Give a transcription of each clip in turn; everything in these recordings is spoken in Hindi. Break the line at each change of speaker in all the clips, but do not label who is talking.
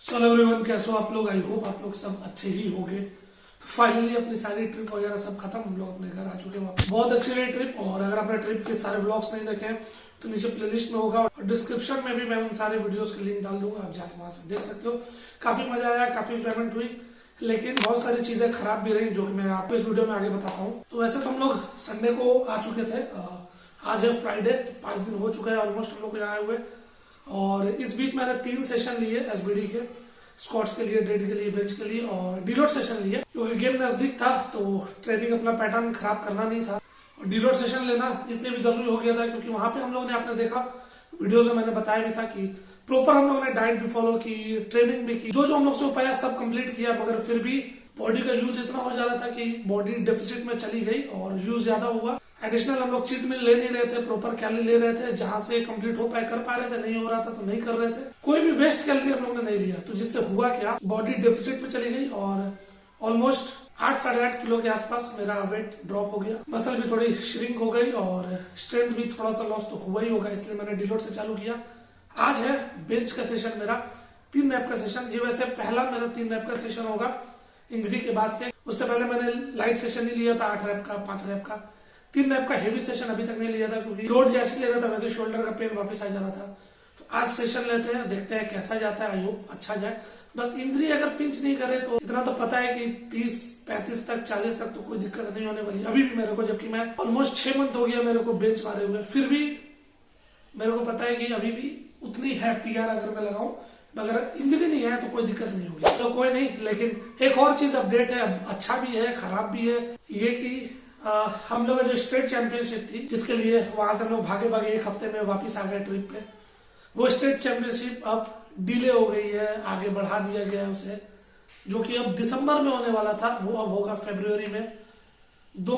सो हेलो एवरीवन, कैसे हो आप लोग। आई होप आप लोग सब अच्छे ही होंगे। तो फाइनली अपनी सारी ट्रिप वगैरह सब खत्म, हम लोग अपने घर आ चुके हैं। बहुत अच्छी रही ट्रिप। और अगर आपने ट्रिप के सारे व्लॉग्स नहीं देखे हैं तो नीचे प्लेलिस्ट में होगा और डिस्क्रिप्शन में भी मैं उन सारे वीडियोस की लिंक डाल दूंगा, आप जाके वहां से देख सकते हो। काफी मजा आया, काफी इंजॉयमेंट हुई, लेकिन बहुत सारी चीजें खराब भी रही जो कि मैं आपको इस वीडियो में आगे बताता हूँ। तो वैसे तो हम लोग संडे को आ चुके थे, आज है फ्राइडे, तो 5 दिन हो चुका है ऑलमोस्ट हम लोग यहाँ आए हुए। और इस बीच मैंने 3 सेशन लिए एसबीडी के, स्क्वाट्स के लिए, डेड के लिए, बेंच के लिए और डीलोड सेशन लिए। क्योंकि गेम नजदीक था तो ट्रेनिंग अपना पैटर्न खराब करना नहीं था। और डीलोड सेशन लेना इसलिए भी जरूरी हो गया था क्योंकि वहां पे हम लोगों ने, आपने देखा वीडियोस में मैंने बताया भी था कि प्रॉपर हम लोगों ने डाइट भी फॉलो की, ट्रेनिंग भी की, जो हम लोग से उपाय सब कंप्लीट किया। मगर फिर भी बॉडी का यूज इतना हो जा रहा था कि बॉडी डेफिसिट में चली गई और यूज ज्यादा हुआ। एडिशनल हम लोग चीट मील ले नहीं रहे थे, प्रॉपर कैलोरी ले रहे थे, जहां से कंप्लीट हो पाए कर पा रहे थे, नहीं हो रहा था तो नहीं कर रहे थे। कोई भी वेस्ट कैलोरी हम लोगों ने नहीं लिया, तो जिससे हुआ क्या, बॉडी डेफिसिट में चली गई और ऑलमोस्ट 8-8.5 किलो के आसपास मेरा वेट ड्रॉप हो गया। मसल भी थोड़ी श्रिंक हो गई और स्ट्रेंथ भी थोड़ा सा लॉस तो हुआ ही होगा, इसलिए मैंने डीलोड से चालू किया। आज है बेंच का सेशन मेरा, 3 रैप का सेशन। ये वैसे पहला मेरा 3 रैप का सेशन होगा इंजरी के बाद से। उससे पहले मैंने लाइट सेशन ही लिया था, 8 रैप का, 5 रैप का। 3 रैप का हेवी सेशन अभी तक नहीं लिया था क्योंकि लोड जैसे ले रहा था वैसे शोल्डर का पेन वापस आ जा रहा था। तो आज सेशन लेते हैं, देखते हैं कैसा जाता है। आई होप अच्छा जाए। बस इंजरी अगर पिंच नहीं करे तो इतना तो पता है कि 30-35 तक, 40 तक तो कोई दिक्कत नहीं होने वाली अभी भी मेरे को, जबकि मैं ऑलमोस्ट 6 मंथ हो गया मेरे को बेंच मारे हुए। फिर भी मेरे को पता है कि अभी भी उतनी है पीआर अगर मैं लगाऊं, मगर इंजरी नहीं है तो कोई दिक्कत नहीं होगी। तो कोई नहीं, लेकिन एक और चीज अपडेट है, अच्छा भी है खराब भी है, ये कि हम लोग जो स्टेट चैंपियनशिप थी, जिसके लिए वहां से हम लोग भागे भागे 1 हफ्ते में वापस आ गए ट्रिप पे, वो स्टेट चैंपियनशिप अब डिले हो गई है, आगे बढ़ा दिया गया है उसे, जो कि अब दिसंबर में होने वाला था वो अब होगा फरवरी में। 2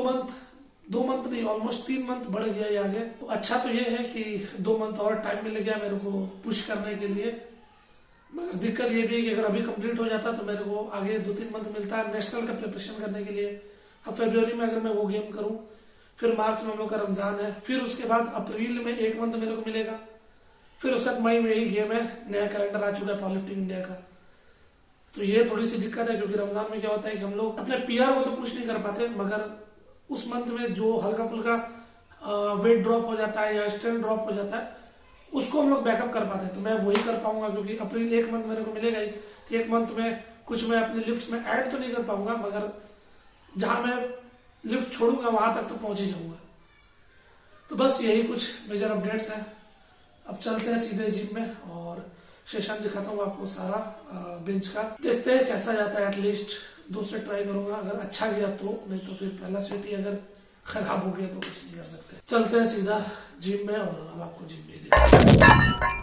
मंथ नहीं, ऑलमोस्ट 3 मंथ बढ़ गया ये आगे। तो अच्छा तो ये है कि 2 मंथ और टाइम मिल गया मेरे को पुश करने के लिए। मगर दिक्कत ये भी है कि अगर अभी कंप्लीट हो जाता तो मेरे को आगे 2-3 मंथ मिलता है नेशनल का प्रिपरेशन करने के लिए। अब फरवरी में अगर मैं वो गेम करूं, फिर मार्च में हम लोग का रमजान है, फिर उसके बाद अप्रैल में 1 मंथ मेरे को मिलेगा, फिर उसके बाद मई में ही गेम है, नया कैलेंडर आ चुका है पावरलिफ्टिंग इंडिया का। तो ये थोड़ी सी दिक्कत है क्योंकि रमजान में क्या होता है कि हम लोग अपने पीआर को तो पुश नहीं कर पाते, मगर उस मंथ में जो हल्का फुल्का वेट ड्रॉप हो जाता है या स्ट्रेंथ ड्रॉप हो जाता है उसको हम लोग बैकअप कर पाते हैं। तो मैं वही कर पाऊंगा क्योंकि अप्रैल 1 मंथ मेरे को मिलेगा ही, तो 1 मंथ में कुछ मैं अपने लिफ्ट्स में ऐड तो नहीं कर पाऊंगा, मगर जहां मैं लिफ्ट छोड़ूंगा वहां तक तो पहुंच ही जाऊंगा। तो बस यही कुछ मेजर अपडेट्स हैं। अब चलते हैं सीधे जिम में और सेशन दिखाता हूँ आपको सारा बेंच का। देखते हैं कैसा जाता है, एटलीस्ट 2 सेट ट्राई करूंगा, अगर अच्छा गया तो, नहीं तो फिर पहला सेट ही अगर खराब हो गया तो कुछ नहीं कर सकते। चलते हैं सीधा जिम में और अब आपको जिम में दिखाते हैं।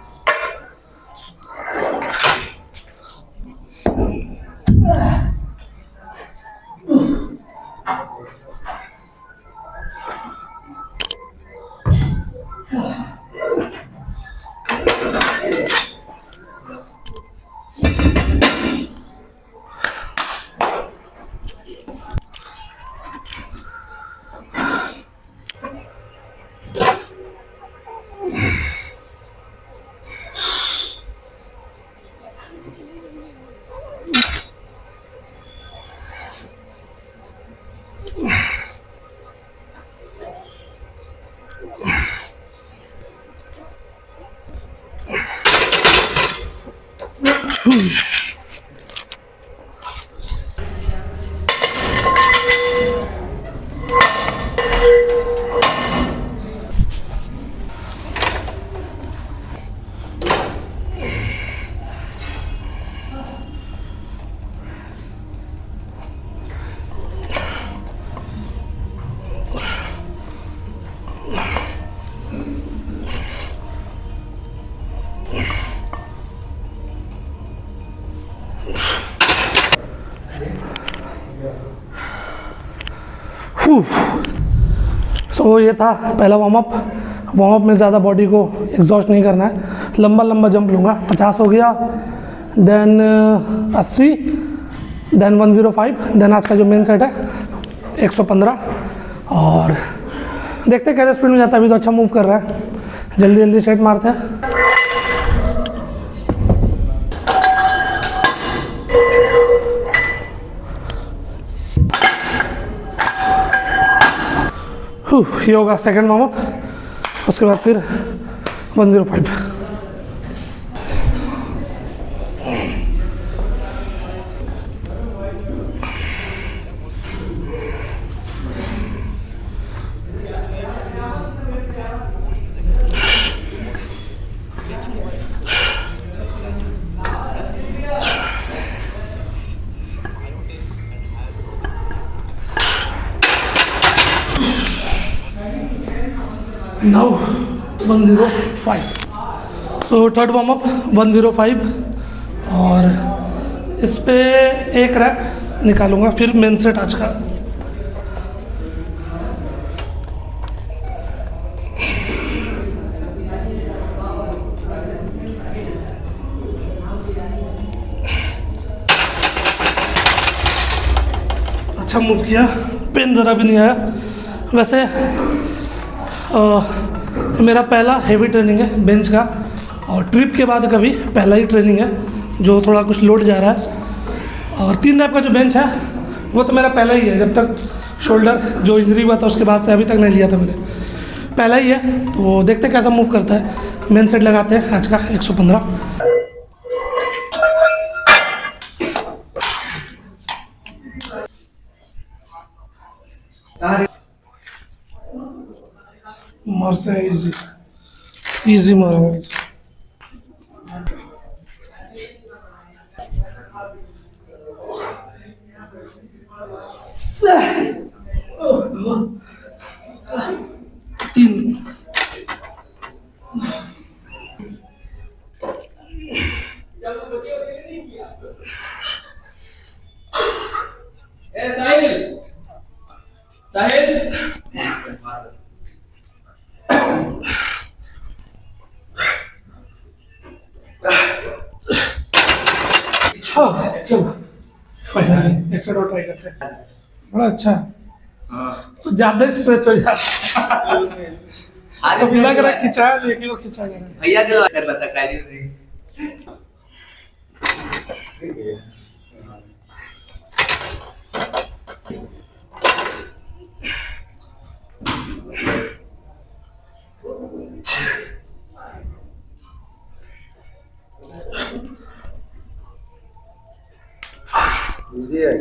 सो ये था पहला वार्म अप में ज़्यादा बॉडी को एग्जॉस्ट नहीं करना है। लंबा जंप लूँगा, 50 हो गया, देन 80, देन 105, देन आज का जो मेन सेट है 115। और देखते हैं कैसे स्पीड में जाता है। अभी तो अच्छा मूव कर रहा है, जल्दी सेट मारते हैं। ये होगा सेकेंड वार्म अप। उसके बाद फिर 105। Now 105। So third warm up 105 और इस पे एक रैप निकालूंगा, फिर मेन सेट आज का। अच्छा मूव किया, पेन ज़रा भी नहीं आया। वैसे मेरा पहला हेवी ट्रेनिंग है बेंच का, और ट्रिप के बाद कभी पहला ही ट्रेनिंग है जो थोड़ा कुछ लोड जा रहा है। और 3 रैप का जो बेंच है वो तो मेरा पहला ही है, जब तक शोल्डर जो इंजरी हुआ था उसके बाद से अभी तक नहीं लिया था मैंने, पहला ही है। तो देखते कैसा मूव करता है। मेन सेट लगाते हैं आज का 115। मारते हैं इजी मारो। तीन साहिल चलो फाइनली एक्स्ट्रा और ट्राई करते हैं। बड़ा अच्छा तो ज़्यादा स्ट्रेच हो जाता है, तो लग रहा है खिंचाया लेकिन वो खिंचा जा रहा है।
भैया के कर रहा था काली नहीं।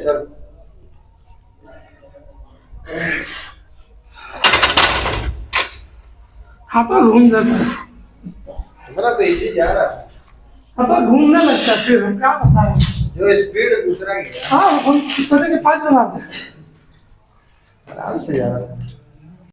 चल
हाथा घूम जाता है,
हमारा तो इजी जा रहा है।
हाथा घूमने लगता है, फिर हम क्या बता रहे हैं।
जो स्पीड दूसरा की है।
हाँ हम इस तरह के 5 लगा दे,
आराम से जा रहा है।